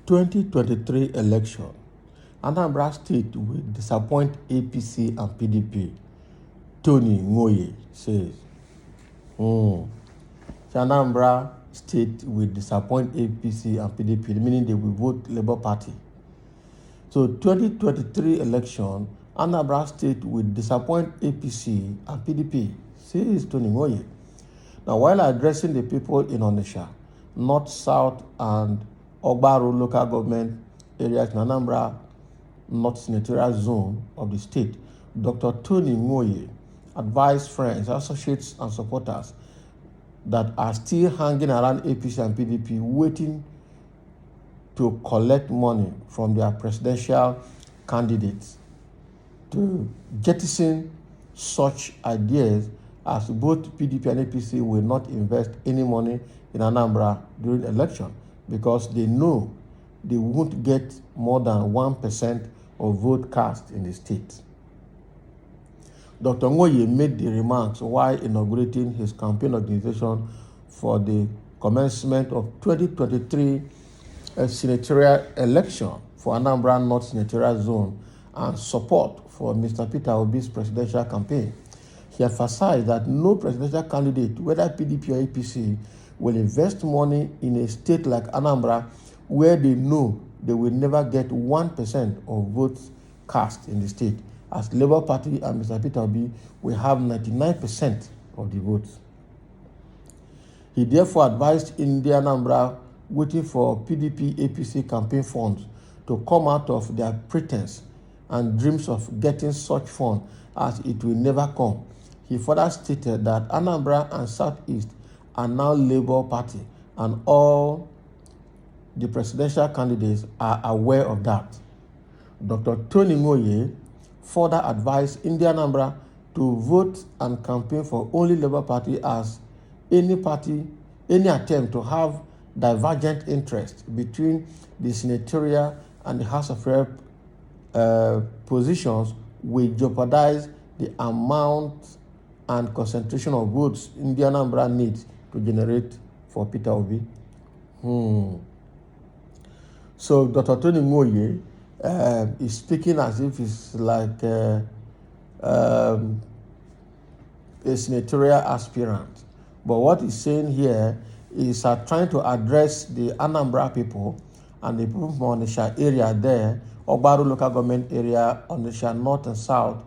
...2023 election. Anambra State will disappoint APC and PDP. Tony Ngoye says. Anambra State will disappoint APC and PDP, meaning they will vote Labour Party. So 2023 election, Anambra State will disappoint APC and PDP, says Tony Ngoye. Now, while addressing the people in Onitsha, North, South, and Ogbaru local government areas in Anambra North Senatorial Zone of the state, Dr. Tony Ngoye advised friends, associates, and supporters that are still hanging around APC and PDP waiting to collect money from their presidential candidates to jettison such ideas, as both PDP and APC will not invest any money in Anambra during election because they know they won't get more than 1% of vote cast in the state. Dr. Ngoye made the remarks while inaugurating his campaign organization for the commencement of 2023 senatorial election for Anambra North Senatorial Zone and support for Mr. Peter Obi's presidential campaign. He emphasized that no presidential candidate, whether PDP or APC, will invest money in a state like Anambra where they know they will never get 1% of votes cast in the state, as Labour Party and Mr. Peter Obi will have 99% of the votes. He therefore advised India Anambra waiting for PDP APC campaign funds to come out of their pretense and dreams of getting such funds, as it will never come. He further stated that Anambra and Southeast are now Labour Party, and all the presidential candidates are aware of that. Dr. Tony Ngoye further advised India Anambra to vote and campaign for only Labour Party, as any attempt to have divergent interest between the senatorial and the House of Rep positions will jeopardize the amount and concentration of votes India Anambra needs to generate for Peter Obi. So Dr. Tony Ngoye is speaking as if it's like a senatorial aspirant. But what he's saying here is trying to address the Anambra people and the people from Onitsha area there, Ogbaru local government area, Onitsha North and South,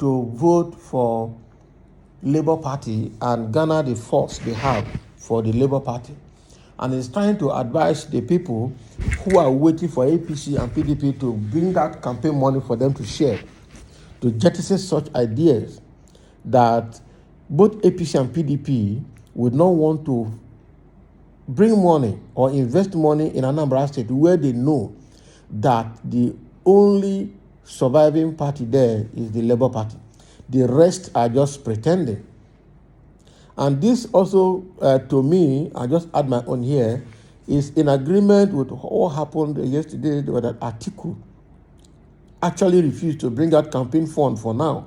to vote for Labour Party and garner the force they have for the Labour Party. And he's trying to advise the people who are waiting for APC and PDP to bring out campaign money for them to share, to jettison such ideas, that both APC and PDP would not want to bring money or invest money in Anambra State, where they know that the only surviving party there is the Labour Party. The rest are just pretending. And this also, to me, I just add my own here, is in agreement with what happened yesterday, where that Atiku actually refused to bring out campaign fund for now.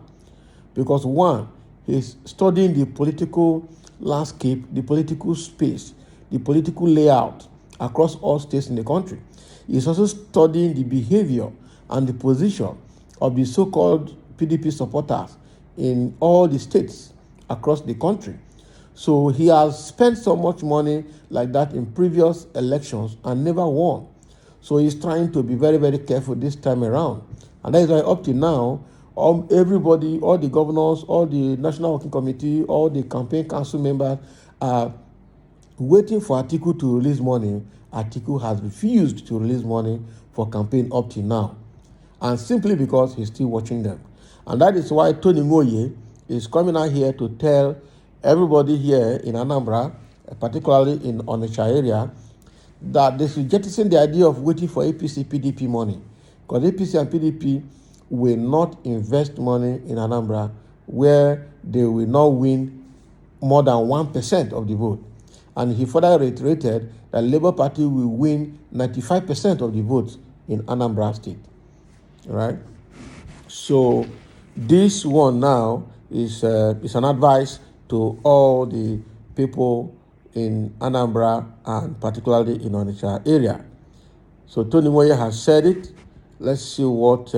Because one, he's studying the political landscape, the political space, the political layout across all states in the country. He's also studying the behavior and the position of the so-called PDP supporters in all the states across the country. So he has spent so much money like that in previous elections and never won. So he's trying to be very, very careful this time around. And that is why up to now, everybody, all the governors, all the National Working Committee, all the campaign council members are waiting for Atiku to release money. Atiku has refused to release money for campaign up to now. And simply because he's still watching them. And that is why Tony Ngoye is coming out here to tell everybody here in Anambra, particularly in Onitsha area, that they should jettison the idea of waiting for APC, PDP money. Because APC and PDP will not invest money in Anambra where they will not win more than 1% of the vote. And he further reiterated that Labour Party will win 95% of the votes in Anambra State. Right? So this one now is an advice to all the people in Anambra and particularly in Onitsha area. So Tony Nwoye has said it. Let's see what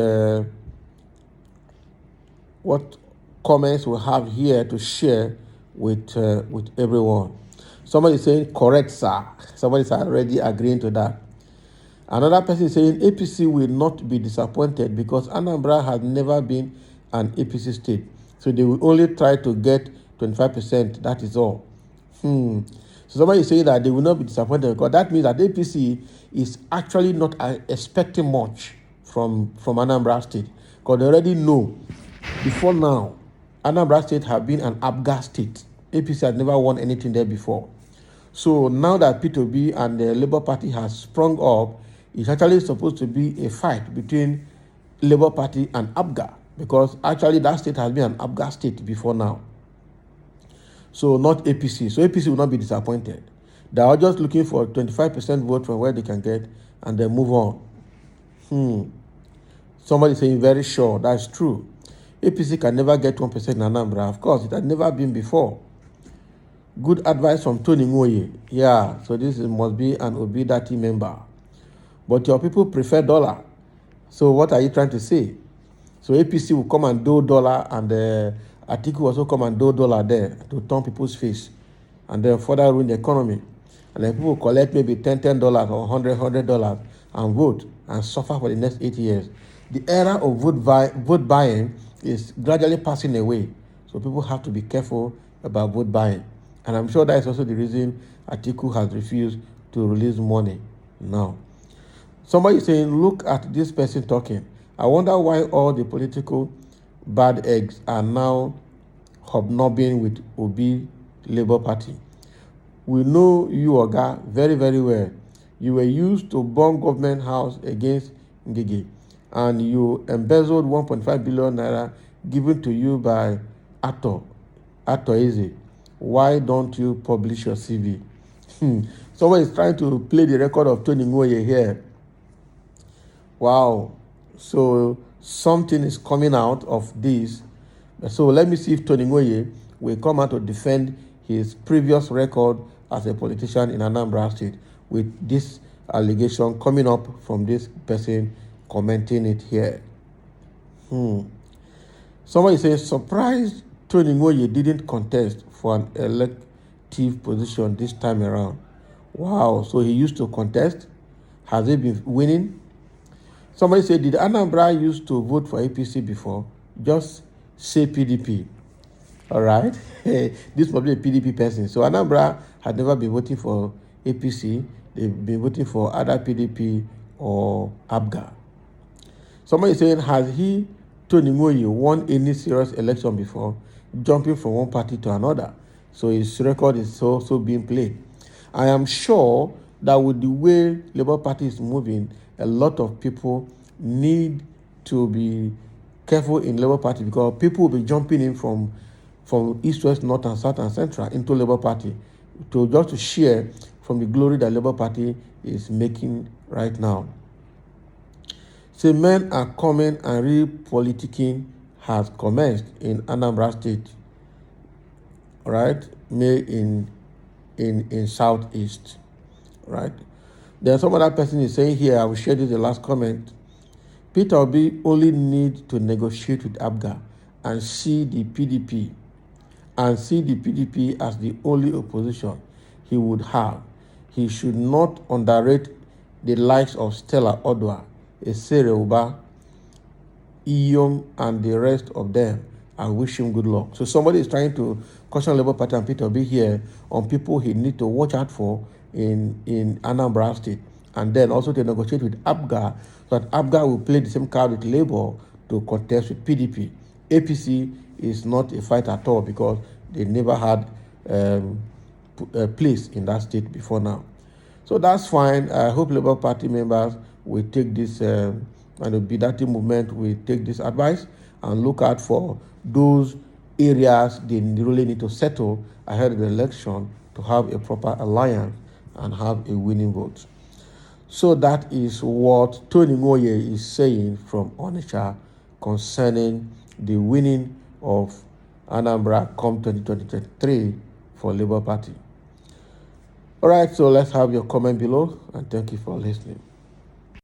comments we have here to share with everyone. Somebody is saying, correct, sir. Somebody is already agreeing to that. Another person is saying, APC will not be disappointed because Anambra has never been an APC state. So they will only try to get 25%. That is all. So somebody is saying that they will not be disappointed because that means that APC is actually not expecting much from Anambra State, because they already know before now Anambra State have been an ABGA state. APC has never won anything there before. So now that P2B and the Labour Party has sprung up, it's actually supposed to be a fight between Labour Party and ABGA, because actually that state has been an ABGA state before now. So not APC. So APC will not be disappointed. They are just looking for 25% vote from where they can get and then move on. Somebody saying very sure. That's true. APC can never get 1% in Anambra. Of course, it had never been before. Good advice from Tony Nwoye. Yeah, so this must be an Obidati member. But your people prefer dollar. So what are you trying to say? So APC will come and do dollar, and Atiku also come and do dollar there to turn people's face and then further ruin the economy. And then people collect maybe $10 or $100 and vote and suffer for the next 8 years. The era of vote buying is gradually passing away. So people have to be careful about vote buying. And I'm sure that is also the reason Atiku has refused to release money now. Somebody is saying, look at this person talking. I wonder why all the political bad eggs are now hobnobbing with Obi Labour Party. We know you, Oga, very, very well. You were used to bomb government house against Ngige, and you embezzled 1.5 billion naira given to you by Ato Eze. Why don't you publish your CV? Someone is trying to play the record of Tony Nwoye here. Wow. So something is coming out of this. So let me see if Tony Nwoye will come out to defend his previous record as a politician in Anambra State with this allegation coming up from this person commenting it here. Somebody says, surprised Tony Nwoye didn't contest for an elective position this time around. Wow, so he used to contest? Has he been winning? Somebody said, did Anambra used to vote for APC before? Just say PDP. All right. This must be a PDP person. So Anambra had never been voting for APC. They've been voting for either PDP or ABGA. Somebody is saying, has he, Tony Nwoye, won any serious election before, jumping from one party to another? So his record is also being played. I am sure that with the way Labour Party is moving, a lot of people need to be careful in Labour Party, because people will be jumping in from East, West, North, and South, and Central into Labour Party just to share from the glory that Labour Party is making right now. So men are coming and re-politicking has commenced in Anambra State, right? In Southeast, right? Then some other person is saying here, I will share this the last comment. Peter Obi only need to negotiate with ABGA and see the PDP as the only opposition he would have. He should not underrate the likes of Stella Odwa, Esere Uba, Iyom, and the rest of them. I wish him good luck. So somebody is trying to caution Labour Party and Peter Obi here on people he need to watch out for in Anambra State, and then also to negotiate with ABGA, so that ABGA will play the same card with Labour to contest with PDP. APC is not a fight at all, because they never had a place in that state before now. So that's fine. I hope Labour Party members will take this, and the Bidati movement will take this advice and look out for those areas they really need to settle ahead of the election to have a proper alliance and have a winning vote. So that is what Tony Nwoye is saying from Onitsha concerning the winning of Anambra come 2023 for Labour Party. All right, so let's have your comment below, and thank you for listening.